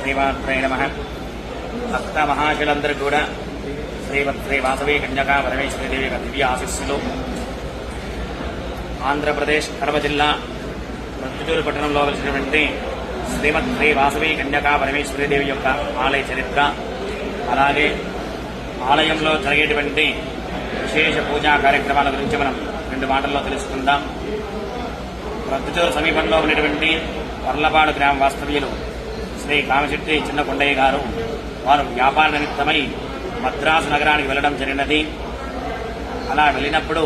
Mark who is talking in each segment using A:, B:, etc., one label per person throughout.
A: శ్రీమాత్రే నమః. భక్త మహాశులందరూ కూడా శ్రీ వాసవి కన్యకా పరమేశ్వరీదేవి యొక్క దివ్య ఆశీస్సులు. ఆంధ్రప్రదేశ్ కడప జిల్లా ప్రొద్దుటూరు పట్టణంలో వెలిసినటువంటి శ్రీ వాసవి కన్యకా పరమేశ్వరీదేవి యొక్క ఆలయ చరిత్ర, అలాగే ఆలయంలో జరిగేటువంటి విశేష పూజా కార్యక్రమాల గురించి మనం 2 మాటల్లో తెలుసుకుందాం. ప్రొద్దుటూరు సమీపంలో ఉన్నటువంటి పర్లపాడు గ్రామ వాస్తవ్యులు శ్రీ కామశెట్టి చిన్న కొండయ్య గారు వారు వ్యాపార నిమిత్తమై మద్రాసు నగరానికి వెళ్లడం జరిగినది. అలా వెళ్ళినప్పుడు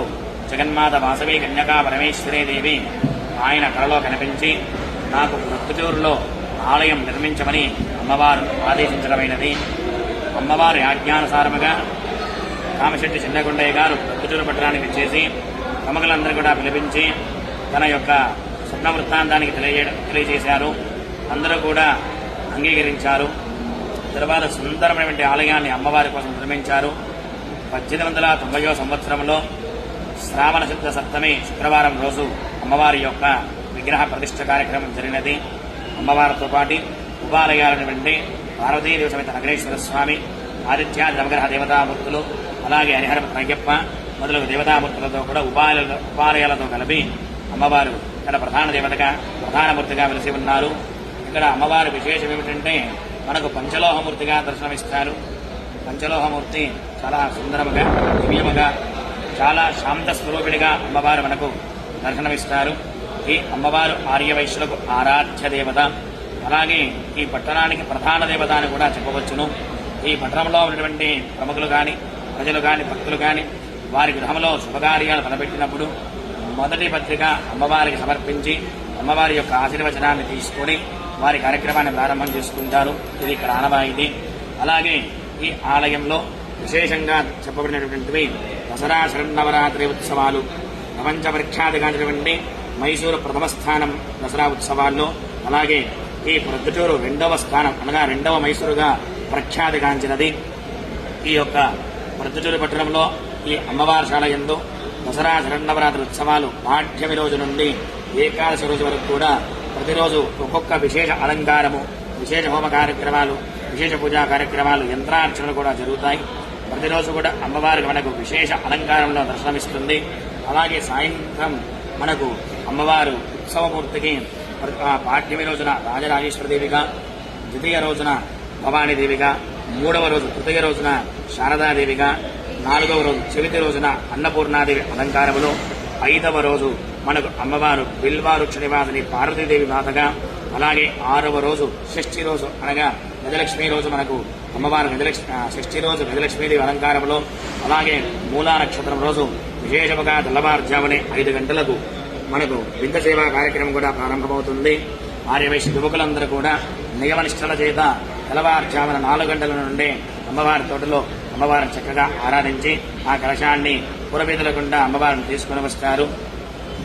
A: జగన్మాత వాసవి కన్యకా పరమేశ్వరీదేవి ఆయన కళలో కనిపించి నాకు ప్రొద్దుటూరులో ఆలయం నిర్మించమని అమ్మవారు ఆదేశించడమైనది. అమ్మవారి ఆజ్ఞానుసారముగా కామశెట్టి చిన్నకొండయ్య గారు ప్రొద్దుటూరు పట్టణానికి చేసి ప్రముఖులందరూ కూడా పిలిపించి తన యొక్క స్వప్న వృత్తాంతానికి తెలియజేశారు. అందరూ కూడా అంగీకరించారు. తర్వాత సుందరమైనటువంటి ఆలయాన్ని అమ్మవారి కోసం నిర్మించారు. 1890వ సంవత్సరంలో శ్రావణ శుద్ధ సప్తమి శుక్రవారం రోజు అమ్మవారి యొక్క విగ్రహ ప్రతిష్ఠ కార్యక్రమం జరిగినది. అమ్మవారితో పాటు ఉపాలయాలైనటువంటి పార్వతీదేవి సమేత నగరేశ్వర స్వామి, ఆదిత్యాది నవగ్రహ దేవతామూర్తులు, అలాగే హరిహర అయ్యప్ప మొదలగు దేవతామూర్తులతో కూడా ఉపాలయాలతో కలిపి అమ్మవారు ఇక్కడ ప్రధానమూర్తిగా వెలిసి ఉన్నారు. ఇక్కడ అమ్మవారి విశేషం ఏమిటంటే మనకు పంచలోహమూర్తిగా దర్శనమిస్తారు. పంచలోహమూర్తి చాలా సుందరముగా, దివ్యముగా, చాలా శాంత స్వరూపిణిగా అమ్మవారు మనకు దర్శనమిస్తారు. ఈ అమ్మవారు ఆర్యవైశ్యులకు ఆరాధ్య దేవత, అలాగే ఈ పట్టణానికి ప్రధాన దేవత అని కూడా చెప్పవచ్చును. ఈ పట్టణంలో ఉన్నటువంటి ప్రముఖులు కానీ, ప్రజలు కానీ, భక్తులు కానీ వారి గృహంలో శుభకార్యాలు తలపెట్టినప్పుడు మొదటి పత్రిక అమ్మవారికి సమర్పించి అమ్మవారి యొక్క ఆశీర్వచనాన్ని తీసుకొని వారి కార్యక్రమాన్ని ప్రారంభం చేసుకుంటారు. ఇది ఇక్కడ ఆనవాయితీ. అలాగే ఈ ఆలయంలో విశేషంగా చెప్పబడినటువంటివి దసరా శరన్నవరాత్రి ఉత్సవాలు, ప్రపంచ ప్రఖ్యాతిగాంచినటువంటి మైసూరు ప్రథమ స్థానం దసరా ఉత్సవాల్లో, అలాగే ఈ ప్రొద్దుటూరు 2వ స్థానం అనగా 2వ మైసూరుగా ప్రఖ్యాతిగాంచినది. ఈ యొక్క ప్రొద్దుటూరు పట్టణంలో ఈ అమ్మవారి యందు దసరా శరన్నవరాత్రి ఉత్సవాలు పాఠ్యమి రోజు నుండి ఏకాదశి రోజు వరకు కూడా ప్రతిరోజు ఒక్కొక్క విశేష అలంకారము, విశేష హోమ కార్యక్రమాలు, విశేష పూజా కార్యక్రమాలు, యంత్రార్చనలు కూడా జరుగుతాయి. ప్రతిరోజు కూడా అమ్మవారికి మనకు విశేష అలంకారంలో దర్శనమిస్తుంది. అలాగే సాయంత్రం మనకు అమ్మవారు ఉత్సవమూర్తికి పాఠ్యమి రోజున రాజరాజేశ్వరదేవిగా, ద్వితీయ రోజున భవానీదేవిగా, 3వ రోజు తృతీయ రోజున శారదాదేవిగా, 4వ రోజు చవితి రోజున అన్నపూర్ణాదేవి అలంకారములో, 5వ రోజు మనకు అమ్మవారు బిల్వారుక్ష నివాసిని పార్వతీదేవి మాతగా, అలాగే 6వ రోజు షష్ఠి రోజు అనగా గజలక్ష్మి రోజు మనకు అమ్మవారు షష్ఠి రోజు గజలక్ష్మీదేవి అలంకారంలో, అలాగే మూలా నక్షత్రం రోజు విశేషముగా తెల్లవారుజామునే 5 గంటలకు మనకు వింత సేవా కార్యక్రమం కూడా ప్రారంభమవుతుంది. ఆర్యవైశ్య యువకులందరూ కూడా నియమనిష్టల చేత తెల్లవారుజామున 4 గంటల నుండే అమ్మవారి తోటలో అమ్మవారిని చక్కగా ఆరాధించి ఆ కలశాన్ని పురవీధులకుండా అమ్మవారిని తీసుకుని వస్తారు.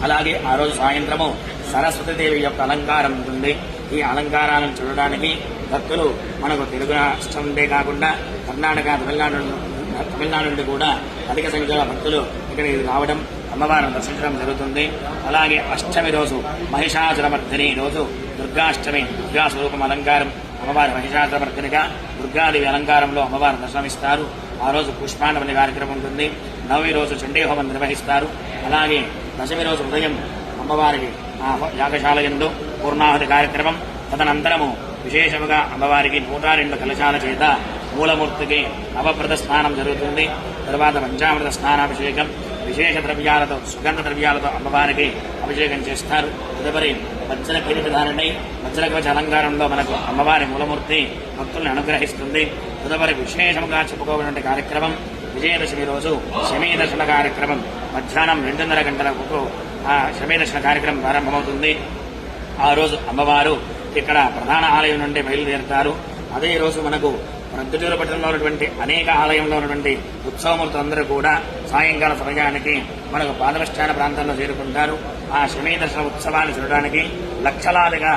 A: అలాగే ఆ రోజు సాయంత్రము సరస్వతీదేవి యొక్క అలంకారం ఉంటుంది. ఈ అలంకారాలను చూడడానికి భక్తులు మనకు తెలుగు రాష్ట్రం నుండే కాకుండా కర్ణాటక, తమిళనాడు నుండి కూడా అధిక సంఖ్యలో భక్తులు ఇక్కడికి రావడం, అమ్మవారిని దర్శించడం జరుగుతుంది. అలాగే అష్టమి రోజు మహిషాసురమర్దిని రోజు దుర్గాష్టమి, దుర్గా స్వరూపం అలంకారం అమ్మవారి మహిషాసురమర్దినిగా దుర్గాదేవి అలంకారంలో అమ్మవారిని దర్శనమిస్తారు. ఆ రోజు పుష్పాండమని కార్యక్రమం ఉంటుంది. 9వ రోజు చండీ హోమం నిర్వహిస్తారు. అలాగే 10వ రోజు ఉదయం అమ్మవారికి యాగశాల యందు పూర్ణాహుతి కార్యక్రమం. తదనంతరము విశేషముగా అమ్మవారికి 102 కలశాల చేత మూలమూర్తికి నవప్రద స్నానం జరుగుతుంది. తరువాత పంచామృత స్నానాభిషేకం, విశేష ద్రవ్యాలతో, సుగంధ ద్రవ్యాలతో అమ్మవారికి అభిషేకం చేస్తారు. తదుపరి వజ్ర కిరీటధారణై వజ్రకవచ అలంకారంలో మనకు అమ్మవారి మూలమూర్తి భక్తుల్ని అనుగ్రహిస్తుంది. తదుపరి విశేషంగా చెప్పుకోవాలంటే కార్యక్రమం విజయదశమి రోజు శమీ దర్శన కార్యక్రమం. మధ్యాహ్నం 2:30 గంటలకు ఆ శమీ దర్శన కార్యక్రమం ప్రారంభమవుతుంది. ఆ రోజు అమ్మవారు ఇక్కడ ప్రధాన ఆలయం నుండి బయలుదేరుతారు. అదే రోజు మనకు ప్రొద్దుటూరు పట్టణంలో ఉన్నటువంటి అనేక ఆలయంలో ఉన్నటువంటి ఉత్సవమూర్తులందరూ కూడా సాయంకాల సమయానికి మనకు పాదవష్టాన ప్రాంతంలో చేరుకుంటారు. ఆ శమీ దర్శన ఉత్సవాన్ని చూడడానికి లక్షలాదిగా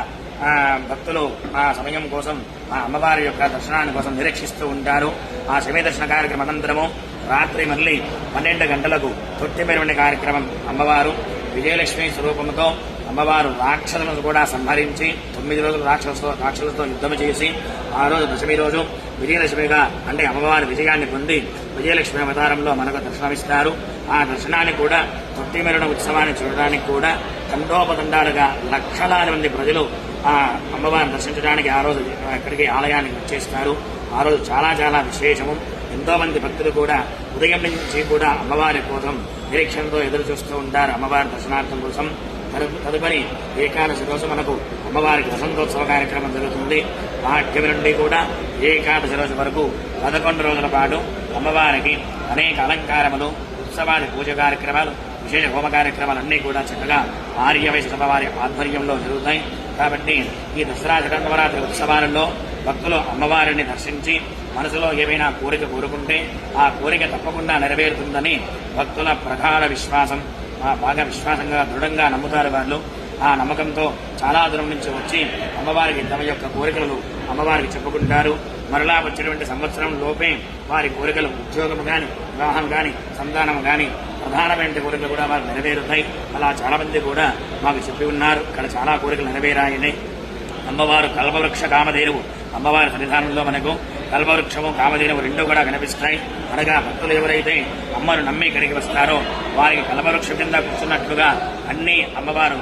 A: భక్తులు ఆ సమయం కోసం, ఆ అమ్మవారి యొక్క దర్శనాన్ని కోసం నిరీక్షిస్తూ ఉంటారు. ఆ శమీ దర్శన కార్యక్రమం అనంతరము రాత్రి మళ్ళీ 12 గంటలకు తొట్టిమెరువని కార్యక్రమం అమ్మవారు విజయలక్ష్మి స్వరూపంతో అమ్మవారు రాక్షసులను కూడా సంహరించి 9 రోజులు రాక్షసులతో యుద్ధం చేసి ఆ రోజు దశమి రోజు విజయలక్ష్మిగా అంటే అమ్మవారి విజయాన్ని పొంది విజయలక్ష్మి అవతారంలో మనకు దర్శనమిస్తారు. ఆ దర్శనాన్ని కూడా తొట్టిమెరణ ఉత్సవాన్ని చూడడానికి కూడా తండోపతండాలుగా లక్షలాది మంది ప్రజలు ఆ అమ్మవారిని దర్శించడానికి ఆ రోజు ఇక్కడికి ఆలయానికి వచ్చేస్తారు. ఆ రోజు చాలా చాలా విశేషము. ఎంతో మంది భక్తులు కూడా ఉదయం నుంచి కూడా అమ్మవారి కోసం నిరీక్షణతో ఎదురు చూస్తూ ఉంటారు అమ్మవారి దర్శనార్థం కోసం. తదుపరి ఏకాదశి రోజు మనకు అమ్మవారికి వసంతోత్సవ కార్యక్రమం జరుగుతుంది. పాఠ్యమి నుండి కూడా ఏకాదశి రోజు వరకు 11 రోజుల పాటు అమ్మవారికి అనేక అలంకారములు, ఉత్సవాలు, పూజ కార్యక్రమాలు, విశేష హోమ కార్యక్రమాలన్నీ కూడా చక్కగా ఆర్యవైశ్య సభ వారి ఆధ్వర్యంలో జరుగుతాయి. కాబట్టి ఈ దసరా శరన్నవరాత్రి ఉత్సవాలలో భక్తులు అమ్మవారిని దర్శించి మనసులో ఏమైనా కోరిక కోరుకుంటే ఆ కోరిక తప్పకుండా నెరవేరుతుందని భక్తుల ప్రగాఢ విశ్వాసం. బాగా విశ్వాసంగా దృఢంగా నమ్ముతారు వాళ్ళు. ఆ నమ్మకంతో చాలా దూరం నుంచి వచ్చి అమ్మవారికి తమ యొక్క కోరికలను అమ్మవారికి చెప్పుకుంటారు. మరలా వచ్చినటువంటి సంవత్సరం లోపే వారి కోరికలు, ఉద్యోగం కానీ, వివాహం కానీ, సంతానం కానీ, ప్రధానమైన కోరికలు కూడా వారు నెరవేరుతాయి. అలా చాలా మంది కూడా మాకు చెప్పి ఉన్నారు. ఇక్కడ చాలా కోరికలు నెరవేరాయని. అమ్మవారు కల్పవృక్ష కామధేనువు. అమ్మవారి సన్నిధానంలో మనకు కల్పవృక్షము, కామధేనువు రెండు కూడా కనిపిస్తాయి. అనగా భక్తులు ఎవరైతే అమ్మను నమ్మి ఇక్కడికి వస్తారో వారికి కల్పవృక్షం కింద కూర్చున్నట్లుగా అన్ని అమ్మవారు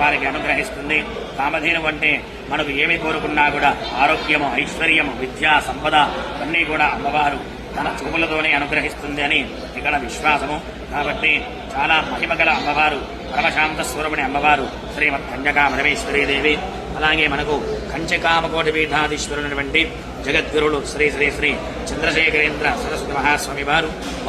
A: వారికి అనుగ్రహిస్తుంది. కామధేనువు అంటే మనకు ఏమి కోరుకున్నా కూడా ఆరోగ్యము, ఐశ్వర్యము, విద్య, సంపద అన్నీ కూడా అమ్మవారు తన చూపులతోనే అనుగ్రహిస్తుంది అని ఇక్కడ విశ్వాసము. కాబట్టి చాలా మహిమగల అమ్మవారు, పరమశాంత స్వరూపిణి అమ్మవారు శ్రీమద్ కన్యకా పరమేశ్వరీదేవి. అలాగే మనకు కంచకామకోటి పీఠాధీశ్వరునటువంటి జగద్గురుడు శ్రీ శ్రీ శ్రీ చంద్రశేఖరేంద్ర సరస్వతి మహాస్వామి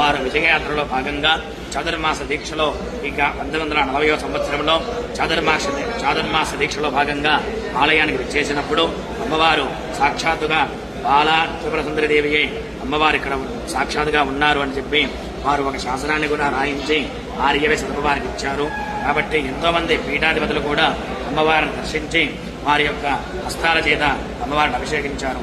A: వారు విజయయాత్రలో భాగంగా చాతుర్మాస దీక్షలో ఇక 1940వ సంవత్సరంలో చాతుర్మాస దీక్షలో భాగంగా ఆలయానికి విచ్చేసినప్పుడు అమ్మవారు సాక్షాత్తుగా బాలా త్రిపుర సుందరిదేవియే అమ్మవారు ఇక్కడ సాక్షాత్తుగా ఉన్నారు అని చెప్పి వారు ఒక శాసనాన్ని కూడా రాయించి ఆర్యవైశ్య సభ వారికి ఇచ్చారు. కాబట్టి ఎంతో మంది పీఠాధిపతులు కూడా అమ్మవారిని దర్శించి వారి యొక్క హస్తాల చేత అమ్మవారిని అభిషేకించారు.